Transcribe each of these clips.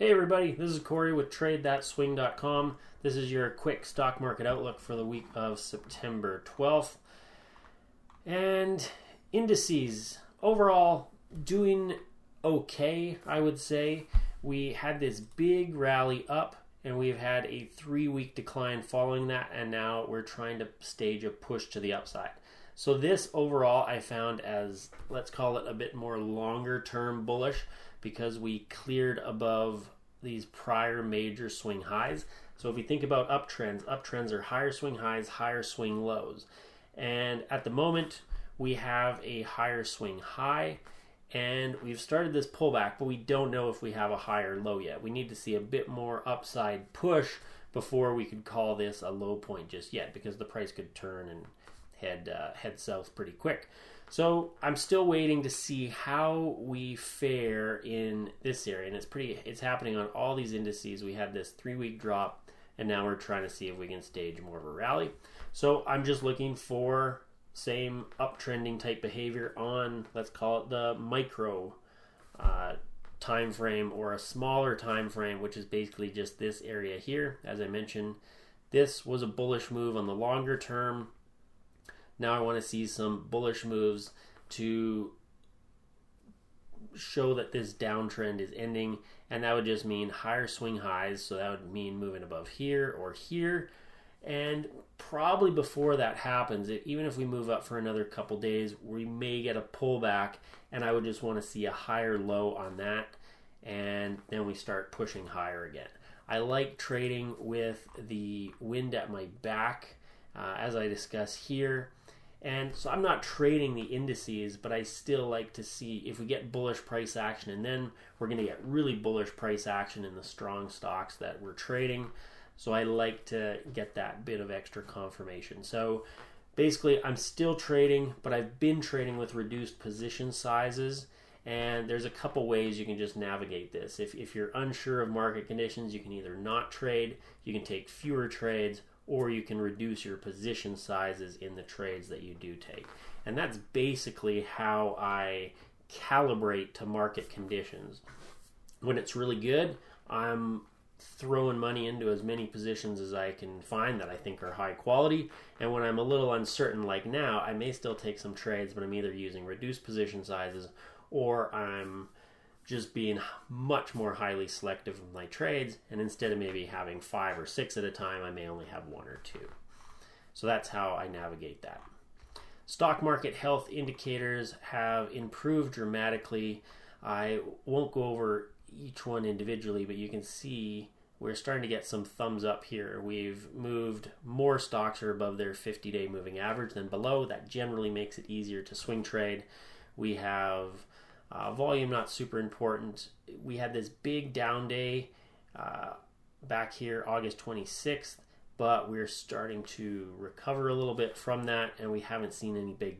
Hey everybody, this is Corey with TradeThatSwing.com. This is your quick stock market outlook for the week of September 12th. And indices, overall, doing okay, I would say. We had this big rally up, and we've had a 3-week decline following that, and now we're trying to stage a push to the upside. So this overall I found as, let's call it a bit more longer term bullish, because we cleared above these prior major swing highs. So if you think about uptrends are higher swing highs, higher swing lows. And at the moment, we have a higher swing high, and we've started this pullback, but we don't know if we have a higher low yet. We need to see a bit more upside push before we could call this a low point just yet, because the price could turn and head south pretty quick. So I'm still waiting to see how we fare in this area, and it's happening on all these indices. We had this 3-week drop, and now we're trying to see if we can stage more of a rally. So I'm just looking for same uptrending type behavior on, let's call it the micro time frame, or a smaller time frame, which is basically just this area here. As I mentioned, this was a bullish move on the longer term. Now I want to see some bullish moves to show that this downtrend is ending, and that would just mean higher swing highs. So that would mean moving above here or here. And probably before that happens, even if we move up for another couple days, we may get a pullback, and I would just want to see a higher low on that, and then we start pushing higher again. I like trading with the wind at my back, as I discuss here. And so I'm not trading the indices, but I still like to see if we get bullish price action, and then we're going to get really bullish price action in the strong stocks that we're trading. So I like to get that bit of extra confirmation. So basically I'm still trading, but I've been trading with reduced position sizes, and there's a couple ways you can just navigate this. If you're unsure of market conditions, you can either not trade, you can take fewer trades, or you can reduce your position sizes in the trades that you do take. And that's basically how I calibrate to market conditions. When it's really good, I'm throwing money into as many positions as I can find that I think are high quality. And when I'm a little uncertain, like now, I may still take some trades, but I'm either using reduced position sizes, or I'm just being much more highly selective with my trades, and instead of maybe having 5 or 6 at a time, I may only have 1 or 2. So that's how I navigate that. Stock market health indicators have improved dramatically. I won't go over each one individually, but you can see we're starting to get some thumbs up here. We've moved, more stocks are above their 50-day moving average than below. That generally makes it easier to swing trade. We have volume, not super important. We had this big down day back here, August 26th, but we're starting to recover a little bit from that, and we haven't seen any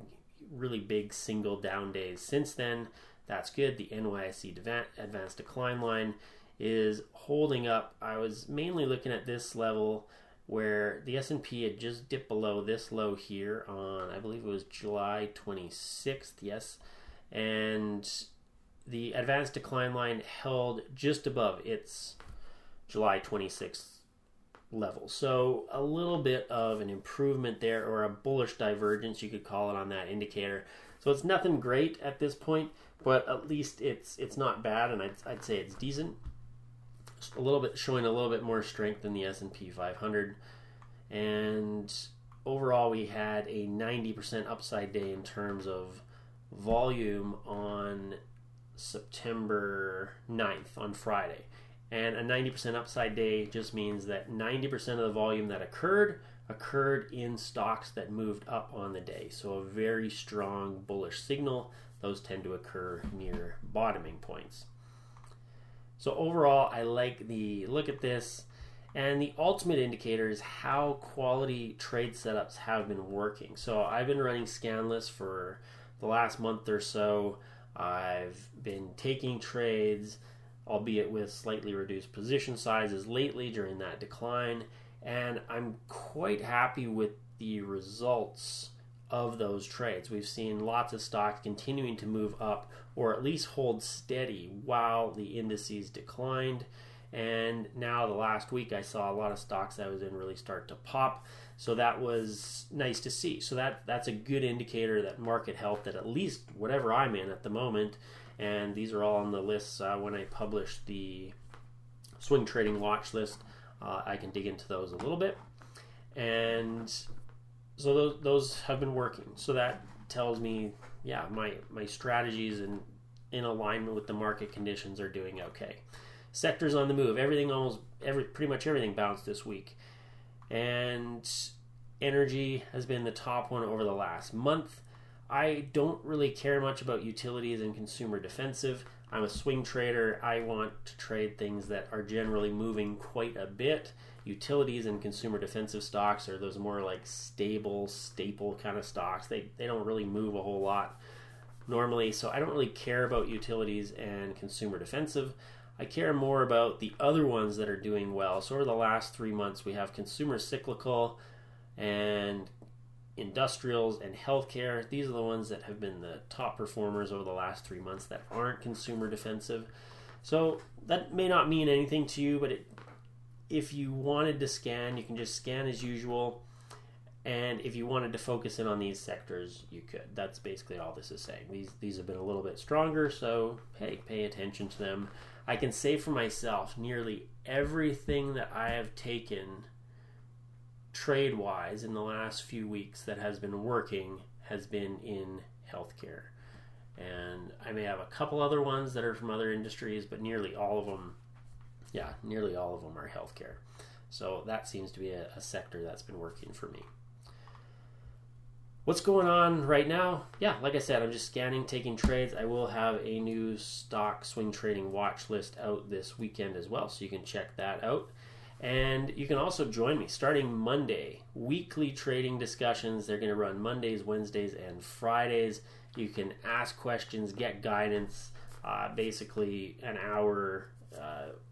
really big single down days since then. That's good. The NYSE advanced decline line is holding up. I was mainly looking at this level where the S&P had just dipped below this low here on, I believe it was July 26th, yes. And the advanced decline line held just above its July 26th level. So a little bit of an improvement there, or a bullish divergence, you could call it, on that indicator. So it's nothing great at this point, but at least it's not bad, and I'd say it's decent. Just a little bit, showing a little bit more strength than the S&P 500. And overall, we had a 90% upside day in terms of volume on September 9th, on Friday. And a 90% upside day just means that 90% of the volume that occurred in stocks that moved up on the day. So a very strong bullish signal. Those tend to occur near bottoming points. So overall, I like the look at this. And the ultimate indicator is how quality trade setups have been working. So I've been running Scanless for the last month or so. I've been taking trades, albeit with slightly reduced position sizes lately during that decline, and I'm quite happy with the results of those trades. We've seen lots of stocks continuing to move up or at least hold steady while the indices declined. And now the last week I saw a lot of stocks I was in really start to pop. So that was nice to see. So that's a good indicator that market health, that at least whatever I'm in at the moment, and these are all on the lists when I publish the swing trading watch list, I can dig into those a little bit. And so those have been working. So that tells me, yeah, my strategies in alignment with the market conditions are doing okay. Sectors on the move. Pretty much everything bounced this week. And energy has been the top one over the last month. I don't really care much about utilities and consumer defensive. I'm a swing trader. I want to trade things that are generally moving quite a bit. Utilities and consumer defensive stocks are those more like staple kind of stocks. They don't really move a whole lot normally, so I don't really care about utilities and consumer defensive. I care more about the other ones that are doing well. So over the last 3 months, we have consumer cyclical and industrials and healthcare. These are the ones that have been the top performers over the last 3 months that aren't consumer defensive. So that may not mean anything to you, but if you wanted to scan, you can just scan as usual. And if you wanted to focus in on these sectors, you could. That's basically all this is saying. These have been a little bit stronger, so hey, pay attention to them. I can say for myself, nearly everything that I have taken trade-wise in the last few weeks that has been working has been in healthcare. And I may have a couple other ones that are from other industries, but nearly all of them are healthcare. So that seems to be a sector that's been working for me. What's going on right now? Yeah, like I said, I'm just scanning, taking trades. I will have a new stock swing trading watch list out this weekend as well, so you can check that out. And you can also join me starting Monday. Weekly trading discussions. They're going to run Mondays, Wednesdays, and Fridays. You can ask questions, get guidance, basically an hour,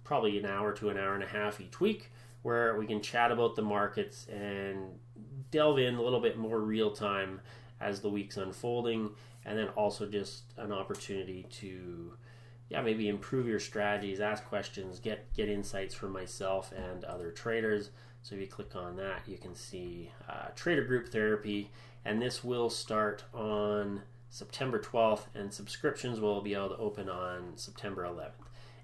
probably an hour to an hour and a half each week, where we can chat about the markets and delve in a little bit more real time as the week's unfolding, and then also just an opportunity to maybe improve your strategies, ask questions, get insights from myself and other traders. So if you click on that, you can see Trader Group Therapy, and this will start on September 12th, and subscriptions will be able to open on September 11th.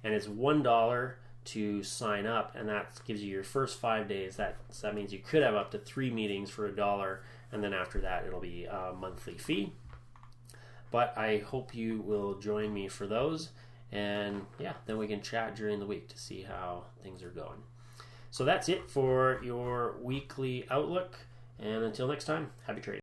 And it's $1 to sign up, and that gives you your first 5 days. That means you could have up to 3 meetings for $1, and then after that it'll be a monthly fee. But I hope you will join me for those, and then we can chat during the week to see how things are going. So that's it for your weekly outlook, and until next time, happy trading.